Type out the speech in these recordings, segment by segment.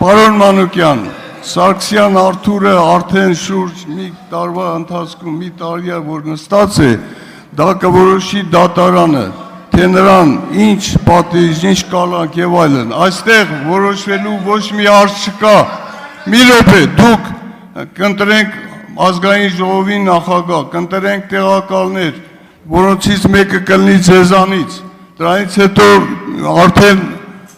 Պարոն Մանուկյան, Սարգսյան Արթուրը արդեն շուրջ մի տարվա ընթացքում մի տարի է, որ նստած է, դա կորոշի դատարանը, թե նրան ինչ պատիժ, ինչ կալանք եւ այլն։ Այստեղ որոշվելու ոչ մի հարց չկա։ Մի րոպե, դուք կընտրենք ազգային ժողովի նախագահ, կընտրենք տեղակալներ, որոնցից մեկը կլինի ձեզանից։ Դրանից հետո արդեն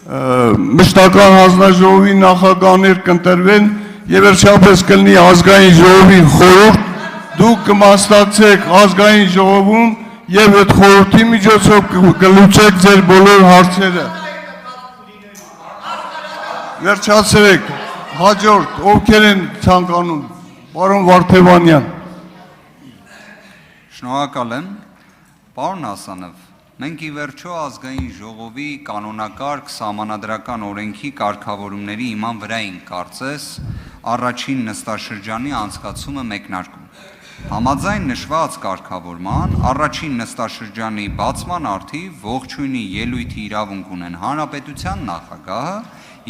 մշտական հանձնաժողովի նախագահներ կընտրվեն եւ վերջապես կլինի ազգային ժողովի խորհուրդ, դուք կմասնակցեք ազգային ժողովում եւ այդ խորհրդի միջոցով կլուծեք ձեր բոլոր հարցերը։ Վերջացրեք, հաջորդ ովքեր են ցանկանում, պարոն Վարդևանյան։ Շնորհակալ եմ, պարոն Հասանով, մենք ի վերջո ազգային ժողովի կանոնակարգ սահմանադրական օրենքի կարգավորումների իման վրա ենք կարծես առաջին նստաշրջանի անցկացումը մեկնարկում։ Համաձայն նշված կարգավորման առաջին նստաշրջանի բացման առթիվ ողջույնի ելույթի իրավունք ունեն Հանրապետության նախագահը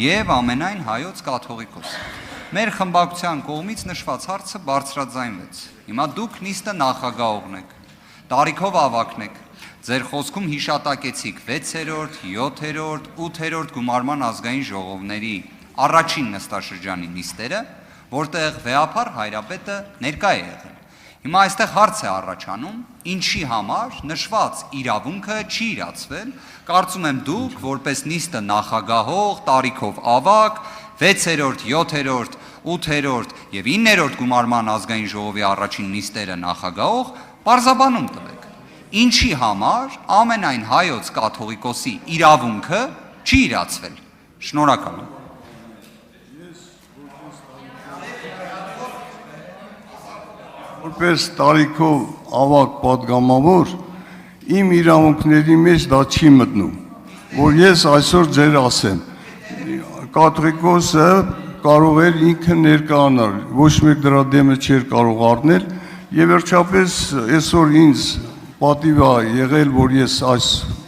եւ ամենայն հայոց կաթողիկոսը։ Մեր խմբակցության կողմից նշված հարցը բարձրաձայնվեց։ Հիմա դուք նիստը նախագահողն եք, տարիքով ավագն եք, ձեր խոսքում հիշատակեցիք 6-րդ, 7-րդ, 8-րդ գումարման ազգային ժողովների առաջին նստաշրջանի նիստերը, որտեղ վեհապար Հայրապետը ներկա է եղել։ Հիմա այստեղ հարց է առաջանում, ինչի համար նշված իրավունքը չի իրացվել, կարծում եմ դուք, որպես նիստը նախագահող, տարիքով ավագ, 6-րդ, 7-րդ, 8-րդ եւ 9-րդ գումարման ազգային ժողովի առաջին նիստերը նախագահող, պարզաբանում տվեք, ինչի համար ամենայն հայոց կաթողիկոսի իրավունքը չի իրացվել։ Շնորհակալ եմ։ Որպես տարիքով ավագ պատգամավոր, իմ իրավունքների մեջ դա չի մտնում, որ ես այսօր ձեր ասեմ, կաթողիկոսը կարող էր ինքը ներկայանալ, ոչ մեկ դրա դեմը չէր կարող առնել, եւ վերջապես այսօր ինձ պատիվ է եղել, որ ես այս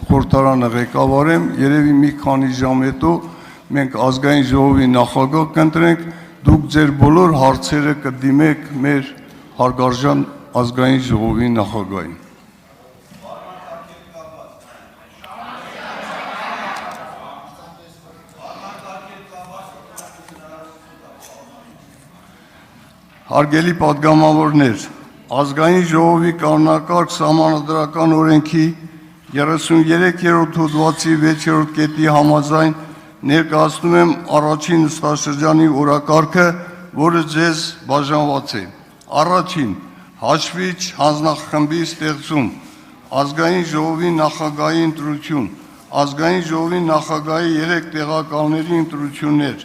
խորհրդարանը ղեկավարեմ, երևի մի քանի ժամ հետո մենք ազգային ժողովի նախագահ կընտրենք, դուք ձեր բոլոր հարցերը կդիմեք մեր հարգարժան ազգային ժողովի նախագահին։ Հարգելի պատգամավորներ, ազգային ժողովի կանոնակարգ սահմանադրական օրենքի 33-րդ հոդվածի 6-րդ կետի համաձայն ներկայացնում եմ առաջին նստաշրջանի օրակարգը, որը ձեզ բաժանված է։ Առաջին, հաշվիչ հանձնախմբի ստեղծում, ազգային ժողովի նախագահի ընտրություն, ազգային ժողովի նախագահի 3 տեղակալների ընտրություններ,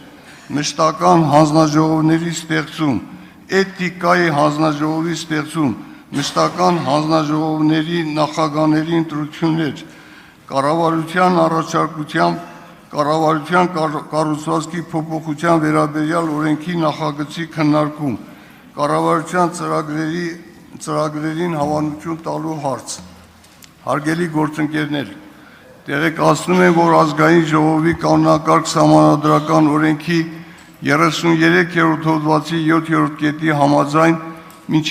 մշտական հանձնաժողովների ստեղծում, էթիկայի հանձնաժողովի ստեղծում, մշտական հանձնաժողովների նախագահների ընտրություններ, կառավարության առաջարկությամբ կառավարության կառուցվածքի փոփոխության վերաբերյալ օրենքի նախագծի քննարկում, կառավարության ծրագրերին հավանություն տալու հարց։ Հարգելի գործընկերներ, տեղեկացնում եմ, որ ազգային ժողովի կանոնակարգ սահմանադրական օրենքի 33-րդ հոդվածի 7-րդ կետի համաձայն մինչև